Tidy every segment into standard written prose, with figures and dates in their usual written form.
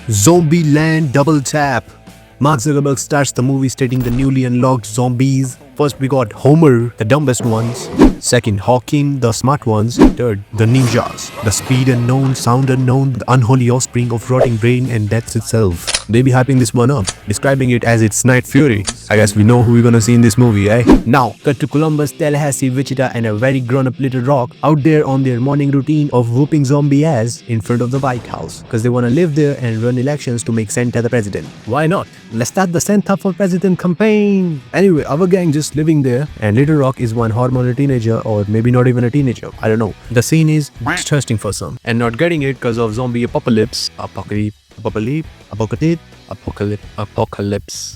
Zombieland Double Tap. Mark Zuckerberg starts the movie stating the newly unlocked zombies. First we got Homer, the dumbest ones. Second, Hawking, the smart ones. Third, the ninjas, the speed unknown, sound unknown, the unholy offspring of rotting brain and death itself. They be hyping this one up, describing it as its Night Fury. I guess we know who we're gonna see in this movie, eh? Now, cut to Columbus, Tallahassee, Wichita and a very grown-up Little Rock out there on their morning routine of whooping zombie ass in front of the White House. Cause they wanna live there and run elections to make Santa the president. Why not? Let's start the Santa for President campaign. Anyway, our gang just living there and Little Rock is one hormonal teenager or maybe not even a teenager. I don't know. The scene is interesting for some and not getting it because of zombie apocalypse. Apocalypse.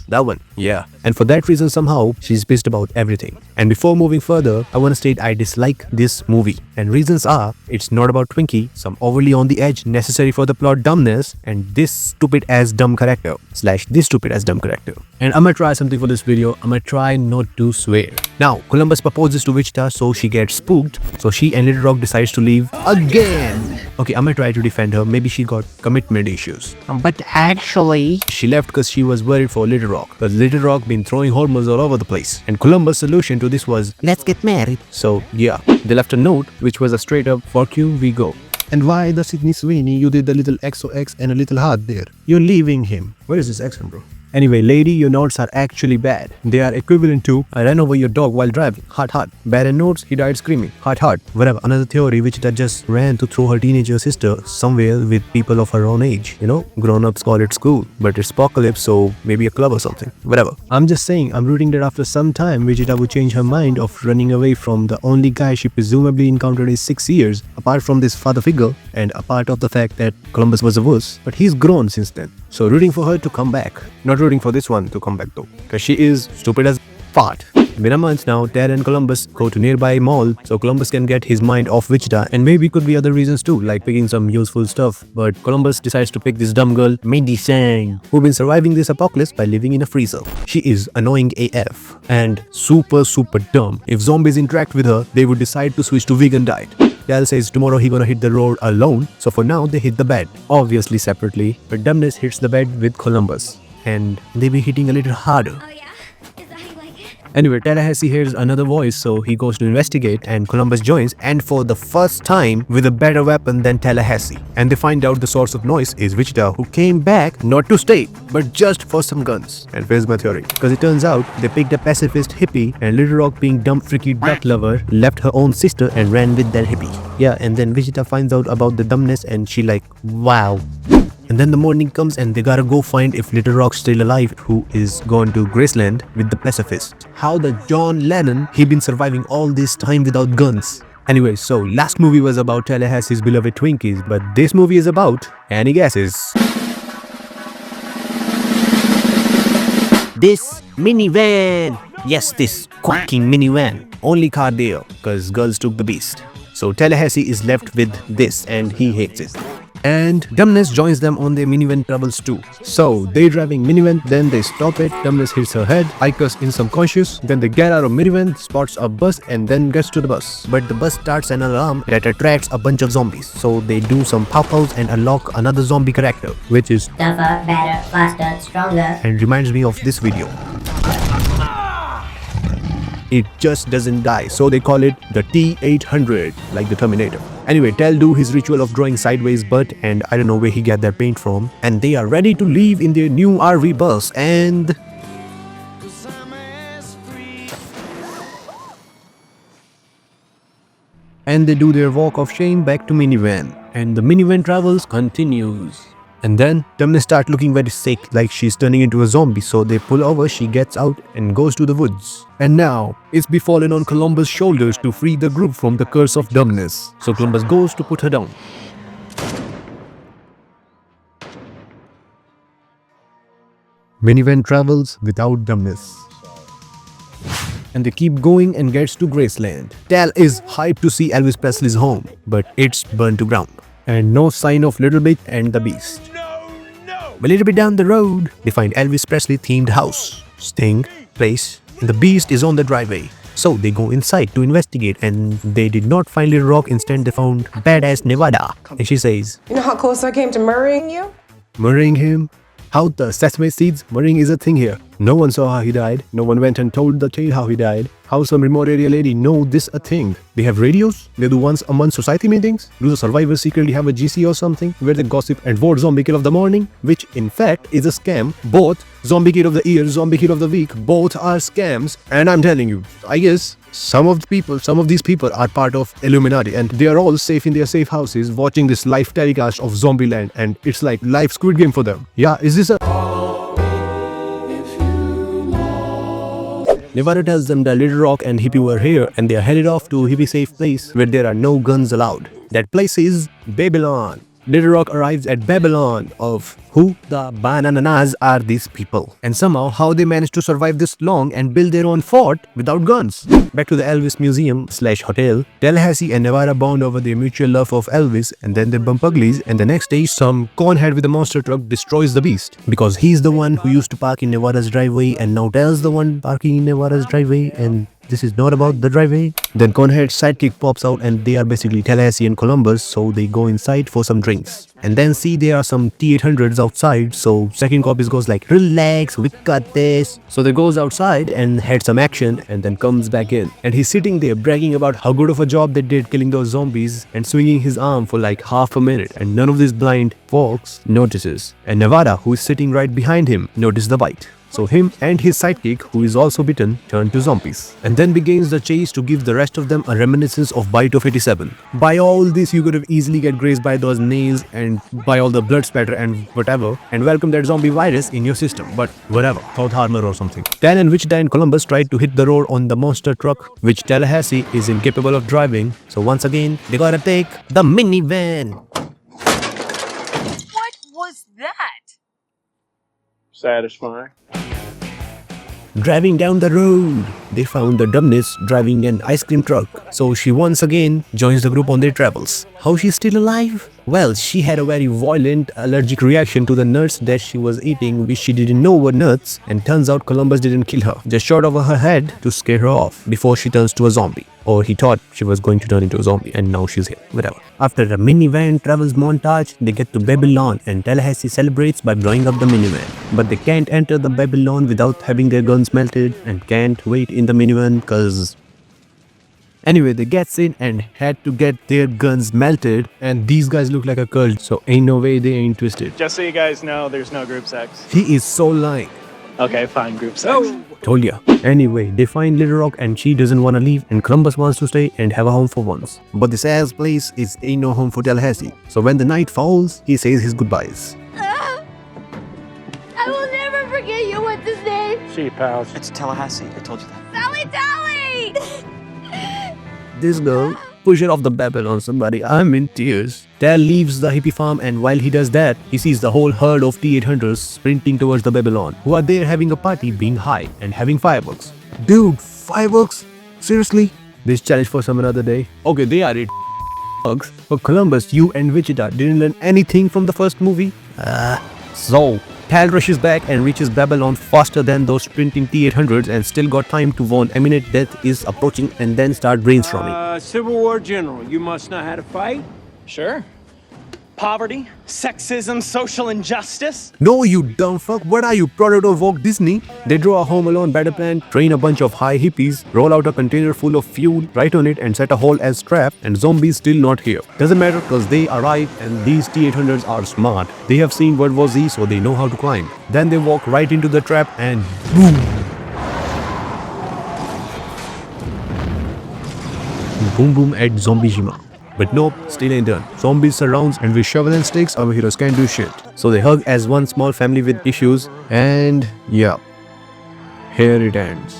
That one. Yeah. And for that reason somehow she's pissed about everything. And before moving further, I want to state I dislike this movie. And reasons are, it's not about Twinkie, some overly on the edge necessary for the plot dumbness, and this stupid ass dumb character / this stupid ass dumb character. And I'm gonna try something for this video. I'm gonna try not to swear. Now, Columbus proposes to Wichita, so she gets spooked. So she and Little Rock decides to leave again. Okay, I'm gonna try to defend her. Maybe she got commitment issues. But actually, she left because she was worried for Little Rock. Because Little Rock been throwing hormones all over the place. And Columbus' solution to this was, let's get married. So yeah, they left a note which was a straight up "fuck you, we go." And why the Sydney Sweeney you did the little XOX and a little heart there? You're leaving him. Where is this accent, bro? Anyway, lady, your notes are actually bad. They are equivalent to, I ran over your dog while driving. Heart, heart. Bad in notes, he died screaming. Heart, heart. Whatever. Another theory which that just ran to throw her teenager sister somewhere with people of her own age. You know, grown-ups call it school. But it's apocalypse, so maybe a club or something. Whatever. I'm just saying, I'm rooting that after some time, Vegeta would change her mind of running away from the only guy she presumably encountered in 6 years, apart from this father figure, and apart of the fact that Columbus was a wuss. But he's grown since then. So rooting for her to come back. Not rooting for this one to come back though. Cause she is stupid as fart. Within a month now, Ted and Columbus go to nearby mall so Columbus can get his mind off Wichita, and maybe could be other reasons too, like picking some useful stuff. But Columbus decides to pick this dumb girl, Madison, who's been surviving this apocalypse by living in a freezer. She is annoying AF and super dumb. If zombies interact with her, they would decide to switch to vegan diet. Dal says tomorrow he gonna hit the road alone, so for now they hit the bed, obviously separately, but dumbness hits the bed with Columbus, and they be hitting a little harder. Oh yeah? Is that how you like it? Anyway, Tallahassee hears another voice, so he goes to investigate and Columbus joins, and for the first time with a better weapon than Tallahassee. And they find out the source of noise is Wichita, who came back not to stay, but just for some guns. And here's my theory. Because it turns out they picked a pacifist hippie, and Little Rock, being dumb freaky duck lover, left her own sister and ran with that hippie. Yeah, and then Wichita finds out about the dumbness and she like, wow. And then the morning comes and they gotta go find if Little Rock's still alive, who is gone to Graceland with the pacifist. How the John Lennon, he been surviving all this time without guns. Anyway, so last movie was about Tallahassee's beloved Twinkies, but this movie is about, any guesses? this minivan. Yes, this quacking minivan. Only car there, cause girls took the beast. So Tallahassee is left with this and he hates it. And Dumbness joins them on their minivan travels too. So they driving minivan, then they stop it, Dumbness hits her head, Icarus is subconscious, then they get out of minivan, spots a bus and then gets to the bus. But the bus starts an alarm that attracts a bunch of zombies. So they do some pow-pows and unlock another zombie character, which is Tougher, better, faster, stronger. And reminds me of this video. It just doesn't die, so they call it the T-800, like the Terminator. Anyway, Tell do his ritual of drawing sideways butt, and I don't know where he got that paint from. And they are ready to leave in their new RV bus, and they do their walk of shame back to minivan. And the minivan travels continues. And then Dumbness starts looking very sick, like she's turning into a zombie, so they pull over, she gets out and goes to the woods. And now, it's befallen on Columbus' shoulders to free the group from the curse of dumbness. So Columbus goes to put her down. Minivan travels without dumbness. And they keep going and gets to Graceland. Tal is hyped to see Elvis Presley's home, but it's burned to ground. And no sign of Little Bit and the Beast. A little bit down the road, they find Elvis Presley themed house, Sting, place, and the Beast is on the driveway. So they go inside to investigate, and they did not find Little Rock. Instead, they found badass Nevada. And she says, "You know how close I came to murdering you? Murdering him? How the sesame seeds? Murdering is a thing here. No one saw how he died. No one went and told the tale how he died. How some remote area lady know this a thing? They have radios? They do once a month society meetings? Do the survivors secretly have a GC or something where they gossip and vote zombie kill of the morning? Which in fact is a scam. Both zombie kill of the year, zombie kill of the week, both are scams. And I'm telling you, I guess some of these people are part of Illuminati and they are all safe in their safe houses watching this live telecast of Zombieland and it's like live Squid Game for them. Yeah, is this a... Nevada tells them that Little Rock and Hippie were here and they are headed off to a hippie safe place where there are no guns allowed. That place is Babylon. Little Rock arrives at Babylon of who the bananas are these people. And somehow how they managed to survive this long and build their own fort without guns. Back to the Elvis Museum / hotel. Tallahassee and Nevada bond over their mutual love of Elvis and then they bump uglies and the next day some conehead with a monster truck destroys the beast. Because he's the one who used to park in Nevada's driveway and now tells the one parking in Nevada's driveway and this is not about the driveway. Then Conehead's sidekick pops out and they are basically Tallahassee and Columbus, so they go inside for some drinks. And then see there are some T-800s outside, so second copy goes like, relax, we got this. So they goes outside and had some action and then comes back in. And he's sitting there bragging about how good of a job they did killing those zombies and swinging his arm for like half a minute. And none of these blind folks notices. And Nevada, who is sitting right behind him, noticed the bite. So him and his sidekick, who is also bitten, turn to zombies. And then begins the chase to give the rest of them a reminiscence of Bite of 87. By all this, you could have easily get grazed by those nails and by all the blood spatter and whatever, and welcome that zombie virus in your system. But whatever, thought armor or something. Tan and Wichita and Columbus tried to hit the road on the monster truck, which Tallahassee is incapable of driving. So once again, they gotta take the minivan. What was that? Satisfying. Driving down the road, they found the dumbness driving an ice cream truck. So she once again joins the group on their travels. How she's still alive? Well, she had a very violent allergic reaction to the nuts that she was eating, which she didn't know were nuts, and turns out Columbus didn't kill her, just shot over her head to scare her off before she turns to a zombie. Or he thought she was going to turn into a zombie and now she's here, whatever. After a minivan travels montage, they get to Babylon and Tallahassee celebrates by blowing up the minivan. But they can't enter the Babylon without having their guns melted and can't wait in the minivan cause... Anyway, they gets in and had to get their guns melted and these guys look like a cult, so ain't no way they ain't twisted. Just so you guys know, there's no group sex. He is so lying. Okay, fine, group sex. Told ya. Anyway, they find Little Rock and she doesn't want to leave and Columbus wants to stay and have a home for once. But this ass place ain't no home for Tallahassee. So when the night falls, he says his goodbyes. I will never forget you. What's his name? See you, pals. It's Tallahassee. I told you that. Sally Tally! This girl push it off the Babylon, somebody. I'm in tears. Tal leaves the hippie farm and while he does that, he sees the whole herd of T-800s sprinting towards the Babylon, who are there having a party, being high and having fireworks. Dude, fireworks? Seriously? This challenge for some another day. Okay, they are it. But Columbus, you and Wichita didn't learn anything from the first movie? So, Tal rushes back and reaches Babylon faster than those sprinting T-800s and still got time to warn imminent death is approaching and then start brainstorming. Civil War general, you must know how to fight? Sure. Poverty, sexism, social injustice. No, you dumb fuck. What are you, product of Walt Disney? They draw a Home Alone battle plan, train a bunch of high hippies, roll out a container full of fuel, write on it and set a hole as trap, and zombies still not here. Doesn't matter because they arrive and these T-800s are smart. They have seen World War Z, so they know how to climb. Then they walk right into the trap and boom! Boom boom at Zombiejima. But nope, still ain't done. Zombies surrounds and with shovel and sticks, our heroes can't do shit. So they hug as one small family with issues and yeah, here it ends.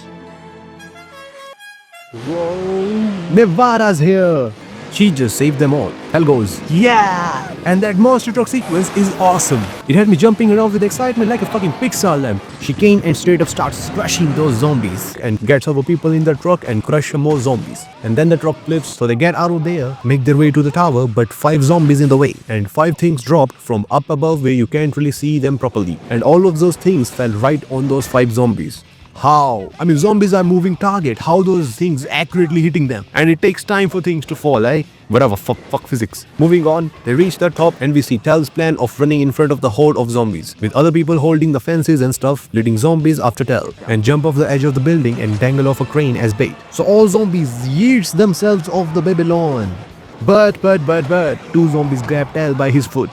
Whoa, Nevada's here! She just saved them all. Hell goes, yeah! And that monster truck sequence is awesome. It had me jumping around with excitement like a fucking Pixar lamp. She came and straight up starts crushing those zombies and gets over people in the truck and crush some more zombies. And then the truck flips, so they get out of there, make their way to the tower, but 5 zombies in the way. And 5 things dropped from up above where you can't really see them properly. And all of those things fell right on those 5 zombies. How? I mean, zombies are moving target. How those things accurately hitting them? And it takes time for things to fall, eh? Whatever, fuck physics. Moving on, they reach the top and we see Tel's plan of running in front of the horde of zombies, with other people holding the fences and stuff, leading zombies after Tel, and jump off the edge of the building and dangle off a crane as bait. So all zombies yeets themselves off the Babylon. But, two zombies grab Tel by his foot.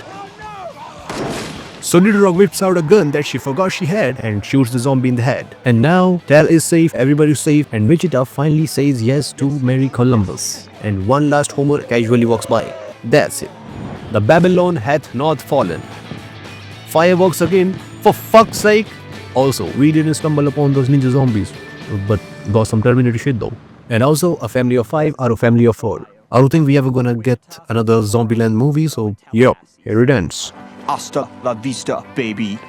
So Little Rock whips out a gun that she forgot she had and shoots the zombie in the head. And now, Tel is safe, everybody's safe, and Wichita finally says yes to Merry Columbus. And one last Homer casually walks by. That's it. The Babylon hath not fallen. Fireworks again, for fuck's sake. Also, we didn't stumble upon those ninja zombies, but got some Terminator shit though. And also, a family of 5 or a family of 4. I don't think we ever gonna get another Zombieland movie, so yup, here it ends. Hasta la vista, baby.